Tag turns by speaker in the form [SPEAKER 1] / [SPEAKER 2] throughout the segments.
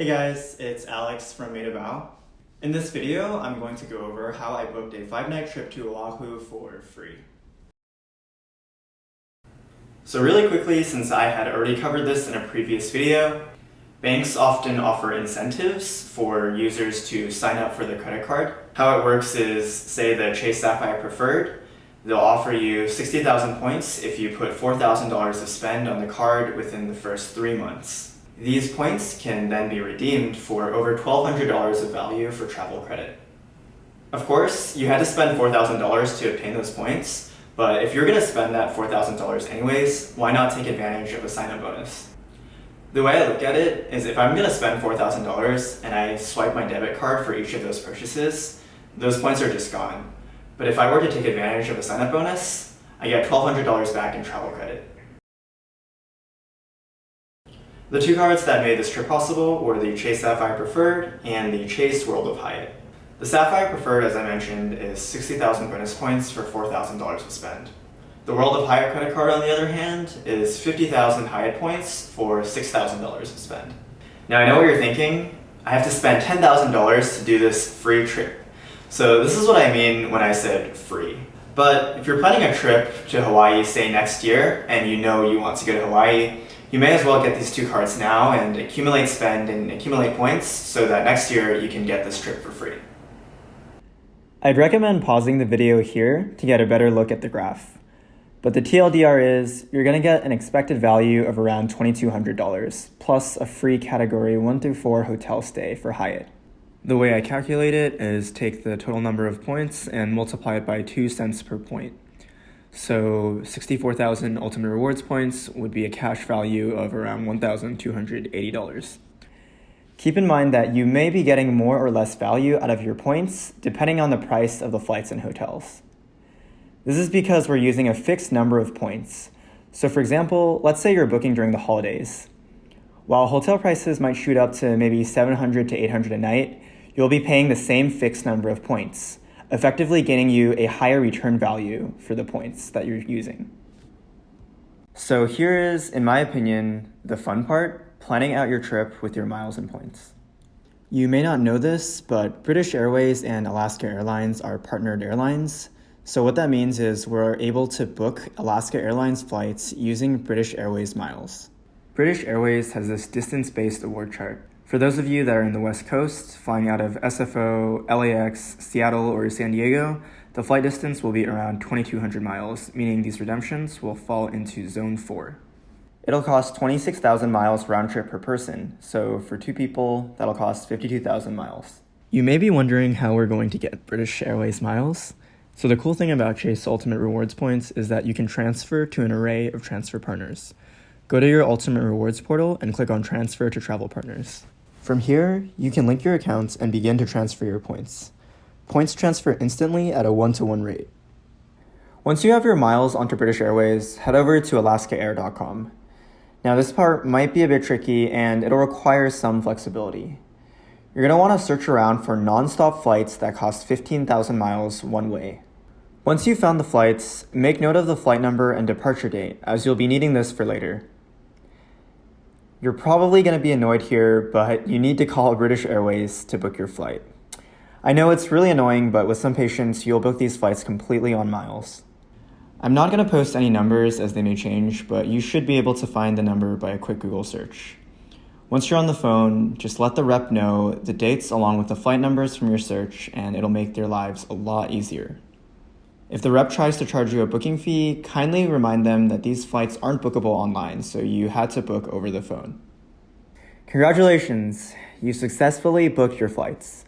[SPEAKER 1] Hey guys, it's Alex from Made of Oahu. In this video, I'm going to go over how I booked a 5-night trip to Oahu for free. So really quickly, since I had already covered this in a previous video, banks often offer incentives for users to sign up for their credit card. How it works is, say the Chase Sapphire Preferred, they'll offer you 60,000 points if you put $4,000 to spend on the card within the first 3 months. These points can then be redeemed for over $1,200 of value for travel credit. Of course, you had to spend $4,000 to obtain those points, but if you're going to spend that $4,000 anyways, why not take advantage of a sign-up bonus? The way I look at it is if I'm going to spend $4,000 and I swipe my debit card for each of those purchases, those points are just gone. But if I were to take advantage of a sign-up bonus, I get $1,200 back in travel credit. The two cards that made this trip possible were the Chase Sapphire Preferred and the Chase World of Hyatt. The Sapphire Preferred, as I mentioned, is 60,000 bonus points for $4,000 to spend. The World of Hyatt credit card, on the other hand, is 50,000 Hyatt points for $6,000 to spend. Now I know what you're thinking, I have to spend $10,000 to do this free trip. So this is what I mean when I said free. But if you're planning a trip to Hawaii, say next year, and you know you want to go to Hawaii, you may as well get these two cards now and accumulate spend and accumulate points so that next year you can get this trip for free. I'd recommend pausing the video here to get a better look at the graph. But the TLDR is you're going to get an expected value of around $2,200 plus a free category 1 through 4 hotel stay for Hyatt. The way I calculate it is take the total number of points and multiply it by 2 cents per point. So 64,000 Ultimate Rewards points would be a cash value of around $1,280. Keep in mind that you may be getting more or less value out of your points depending on the price of the flights and hotels. This is because we're using a fixed number of points. So for example, let's say you're booking during the holidays. While hotel prices might shoot up to maybe $700 to $800 a night, you'll be paying the same fixed number of points, effectively gaining you a higher return value for the points that you're using. So here is, in my opinion, the fun part, planning out your trip with your miles and points. You may not know this, but British Airways and Alaska Airlines are partnered airlines. So what that means is we're able to book Alaska Airlines flights using British Airways miles. British Airways has this distance-based award chart. For those of you that are in the West Coast, flying out of SFO, LAX, Seattle, or San Diego, the flight distance will be around 2,200 miles, meaning these redemptions will fall into Zone 4. It'll cost 26,000 miles round trip per person, so for 2 people, that'll cost 52,000 miles. You may be wondering how we're going to get British Airways miles. So the cool thing about Chase Ultimate Rewards points is that you can transfer to an array of transfer partners. Go to your Ultimate Rewards portal and click on Transfer to Travel Partners. From here, you can link your accounts and begin to transfer your points. Points transfer instantly at a 1-to-1 rate. Once you have your miles onto British Airways, head over to alaskaair.com. Now this part might be a bit tricky and it'll require some flexibility. You're going to want to search around for non-stop flights that cost 15,000 miles one way. Once you've found the flights, make note of the flight number and departure date, as you'll be needing this for later. You're probably going to be annoyed here, but you need to call British Airways to book your flight. I know it's really annoying, but with some patience, you'll book these flights completely on miles. I'm not going to post any numbers as they may change, but you should be able to find the number by a quick Google search. Once you're on the phone, just let the rep know the dates along with the flight numbers from your search, and it'll make their lives a lot easier. If the rep tries to charge you a booking fee, kindly remind them that these flights aren't bookable online, so you had to book over the phone. Congratulations, you successfully booked your flights.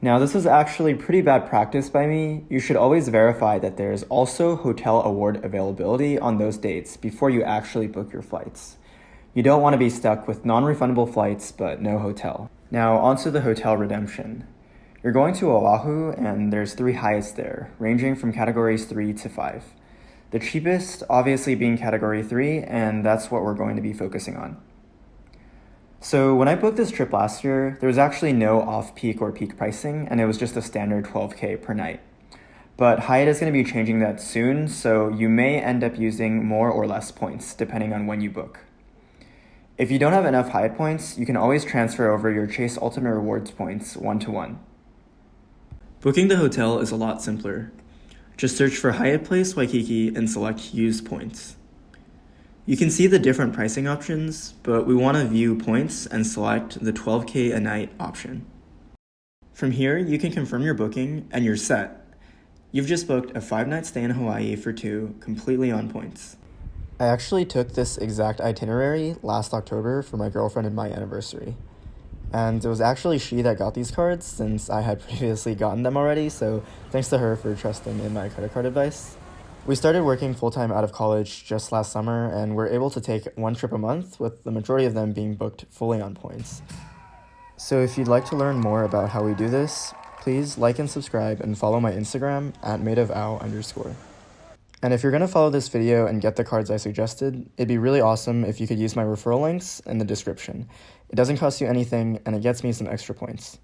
[SPEAKER 1] Now this was actually pretty bad practice by me. You should always verify that there is also hotel award availability on those dates before you actually book your flights. You don't want to be stuck with non-refundable flights but no hotel. Now onto the hotel redemption. You're going to Oahu, and there's 3 Hyatts there, ranging from categories 3 to 5. The cheapest, obviously, being category 3, and that's what we're going to be focusing on. So when I booked this trip last year, there was actually no off-peak or peak pricing, and it was just a standard $12K per night. But Hyatt is going to be changing that soon, so you may end up using more or less points, depending on when you book. If you don't have enough Hyatt points, you can always transfer over your Chase Ultimate Rewards points one-to-one. Booking the hotel is a lot simpler. Just search for Hyatt Place Waikiki and select Use Points. You can see the different pricing options, but we want to view points and select the $12K a night option. From here, you can confirm your booking and you're set. You've just booked a 5-night stay in Hawaii for 2, completely on points. I actually took this exact itinerary last October for my girlfriend and my anniversary. And it was actually she that got these cards since I had previously gotten them already, so thanks to her for trusting in my credit card advice. We started working full-time out of college just last summer, and we're able to take 1 trip a month, with the majority of them being booked fully on points. So if you'd like to learn more about how we do this, please like and subscribe and follow my Instagram at madeofow_. And if you're going to follow this video and get the cards I suggested, it'd be really awesome if you could use my referral links in the description. It doesn't cost you anything, and it gets me some extra points.